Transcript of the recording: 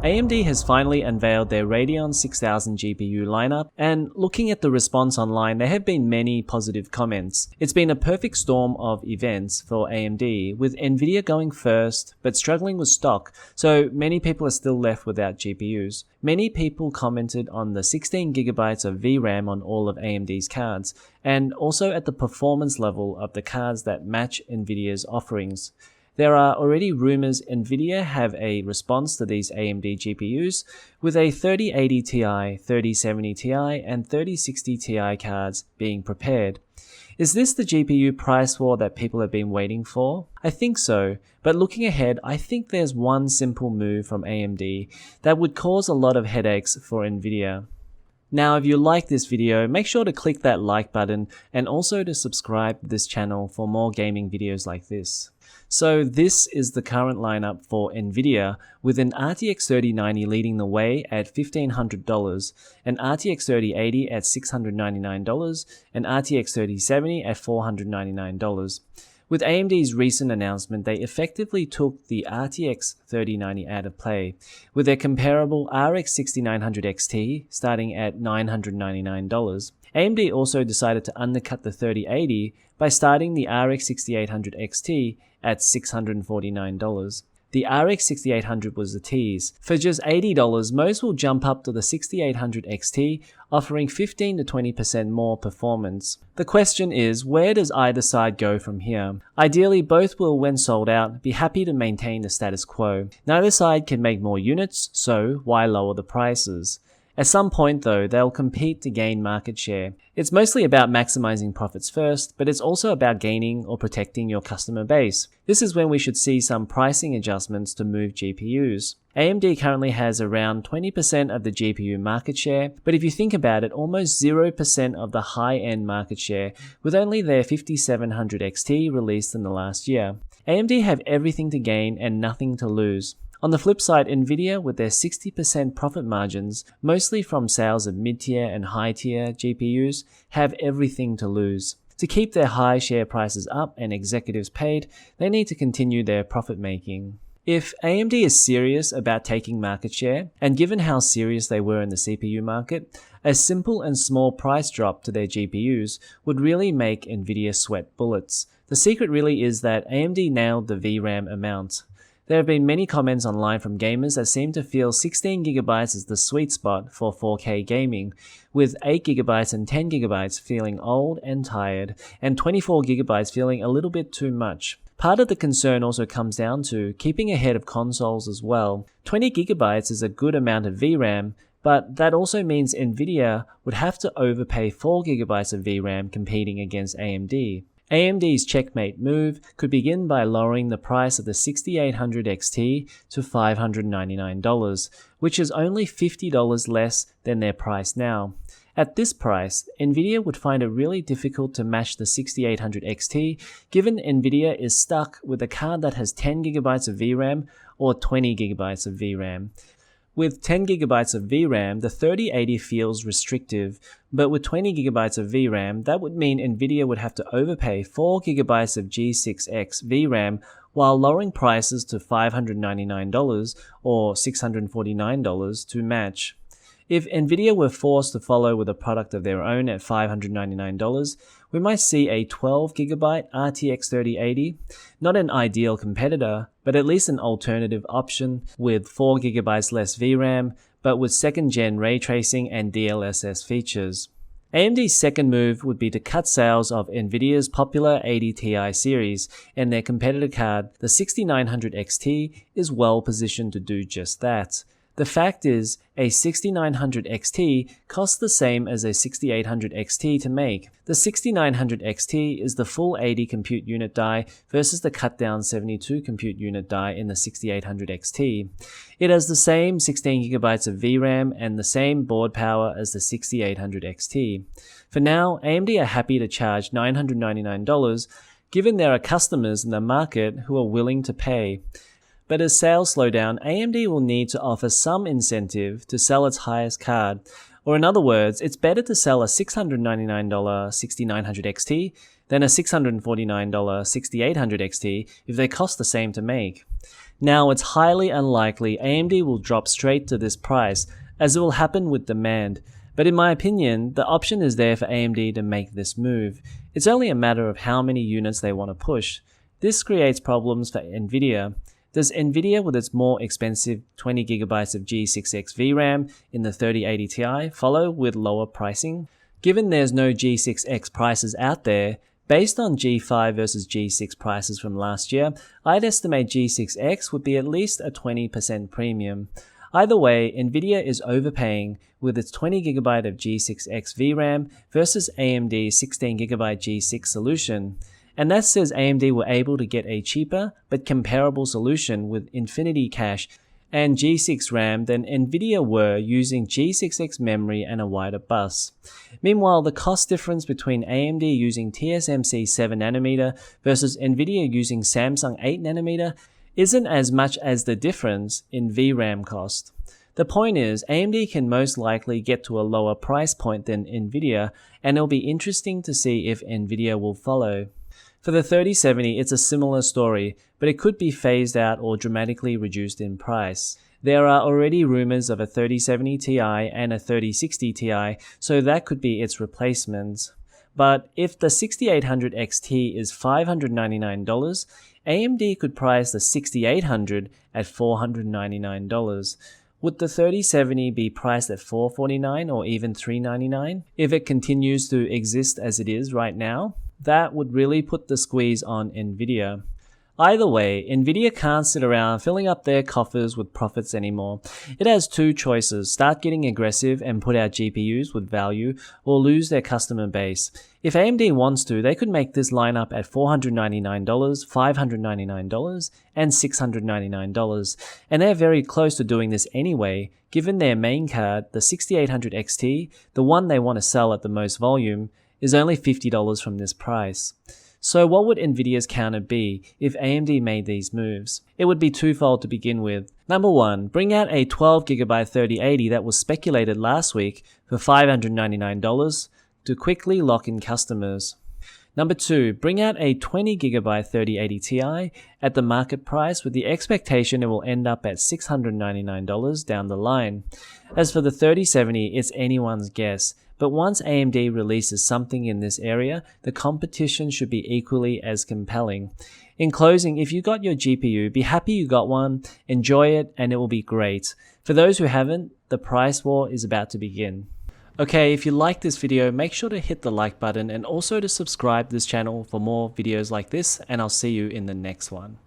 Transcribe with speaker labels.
Speaker 1: AMD has finally unveiled their Radeon 6000 GPU lineup, and looking at the response online, there have been many positive comments. It's been a perfect storm of events for AMD, with Nvidia going first, but struggling with stock, so many people are still left without GPUs. Many people commented on the 16GB of VRAM on all of AMD's cards, and also at the performance level of the cards that match Nvidia's offerings. There are already rumors Nvidia have a response to these AMD GPUs with a 3080 Ti, 3070 Ti, and 3060 Ti cards being prepared. Is this the GPU price war that people have been waiting for? I think so, but looking ahead, I think there's one simple move from AMD that would cause a lot of headaches for Nvidia. Now, if you like this video, make sure to click that like button and also to subscribe to this channel for more gaming videos like this. So this is the current lineup for Nvidia, with an RTX 3090 leading the way at $1,500, an RTX 3080 at $699, and RTX 3070 at $499. With AMD's recent announcement, they effectively took the RTX 3090 out of play, with their comparable RX 6900 XT starting at $999. AMD also decided to undercut the 3080 by starting the RX 6800 XT at $649. The RX 6800 was the tease. For just $80, most will jump up to the 6800 XT, offering 15 to 20% more performance. The question is, where does either side go from here? Ideally, both will, when sold out, be happy to maintain the status quo. Neither side can make more units, so why lower the prices? At some point though, they'll compete to gain market share. It's mostly about maximizing profits first, but it's also about gaining or protecting your customer base. This is when we should see some pricing adjustments to move GPUs. AMD currently has around 20% of the GPU market share, but if you think about it, almost 0% of the high-end market share, with only their 5700 XT released in the last year. AMD have everything to gain and nothing to lose. On the flip side, Nvidia, with their 60% profit margins, mostly from sales of mid-tier and high-tier GPUs, have everything to lose. To keep their high share prices up and executives paid, they need to continue their profit making. If AMD is serious about taking market share, and given how serious they were in the CPU market, a simple and small price drop to their GPUs would really make Nvidia sweat bullets. The secret really is that AMD nailed the VRAM amount. There have been many comments online from gamers that seem to feel 16GB is the sweet spot for 4K gaming, with 8GB and 10GB feeling old and tired, and 24GB feeling a little bit too much. Part of the concern also comes down to keeping ahead of consoles as well. 20GB is a good amount of VRAM, but that also means Nvidia would have to overpay 4GB of VRAM competing against AMD. AMD's Checkmate move could begin by lowering the price of the 6800 XT to $599, which is only $50 less than their price now. At this price, Nvidia would find it really difficult to match the 6800 XT, given Nvidia is stuck with a card that has 10GB of VRAM or 20GB of VRAM. With 10GB of VRAM, the 3080 feels restrictive, but with 20GB of VRAM, that would mean Nvidia would have to overpay 4GB of G6X VRAM while lowering prices to $599 or $649 to match. If Nvidia were forced to follow with a product of their own at $599, we might see a 12GB RTX 3080, not an ideal competitor, but at least an alternative option with 4GB less VRAM, but with second-gen ray tracing and DLSS features. AMD's second move would be to cut sales of Nvidia's popular 80 Ti series, and their competitor card, the 6900 XT, is well positioned to do just that. The fact is, a 6900 XT costs the same as a 6800 XT to make. The 6900 XT is the full 80 compute unit die versus the cut down 72 compute unit die in the 6800 XT. It has the same 16GB of VRAM and the same board power as the 6800 XT. For now, AMD are happy to charge $999, given there are customers in the market who are willing to pay. But as sales slow down, AMD will need to offer some incentive to sell its highest card. Or in other words, it's better to sell a $699 6900 XT than a $649 6800 XT if they cost the same to make. Now, it's highly unlikely AMD will drop straight to this price, as it will happen with demand, but in my opinion, the option is there for AMD to make this move. It's only a matter of how many units they want to push. This creates problems for Nvidia. Does Nvidia, with its more expensive 20GB of G6X VRAM in the 3080 Ti, follow with lower pricing? Given there's no G6X prices out there, based on G5 versus G6 prices from last year, I'd estimate G6X would be at least a 20% premium. Either way, Nvidia is overpaying with its 20GB of G6X VRAM versus AMD's 16GB G6 solution. And that says AMD were able to get a cheaper but comparable solution with Infinity Cache and G6 RAM than Nvidia were using G6X memory and a wider bus. Meanwhile, the cost difference between AMD using TSMC 7nm versus Nvidia using Samsung 8nm isn't as much as the difference in VRAM cost. The point is, AMD can most likely get to a lower price point than Nvidia, and it'll be interesting to see if Nvidia will follow. For the 3070, it's a similar story, but it could be phased out or dramatically reduced in price. There are already rumors of a 3070 Ti and a 3060 Ti, so that could be its replacements. But if the 6800 XT is $599, AMD could price the 6800 at $499. Would the 3070 be priced at $449 or even $399 if it continues to exist as it is right now? That would really put the squeeze on Nvidia. Either way, Nvidia can't sit around filling up their coffers with profits anymore. It has two choices: start getting aggressive and put out GPUs with value, or lose their customer base. If AMD wants to, they could make this lineup at $499, $599, and $699, and they're very close to doing this anyway, given their main card, the 6800 XT, the one they want to sell at the most volume, is only $50 from this price. So what would Nvidia's counter be if AMD made these moves? It would be twofold to begin with. Number one, bring out a 12GB 3080 that was speculated last week for $599 to quickly lock in customers. Number two, bring out a 20GB 3080 Ti at the market price with the expectation it will end up at $699 down the line. As for the 3070, it's anyone's guess, but once AMD releases something in this area, the competition should be equally as compelling. In closing, if you got your GPU, be happy you got one, enjoy it, and it will be great. For those who haven't, the price war is about to begin. Okay, if you liked this video, make sure to hit the like button and also to subscribe to this channel for more videos like this, and I'll see you in the next one.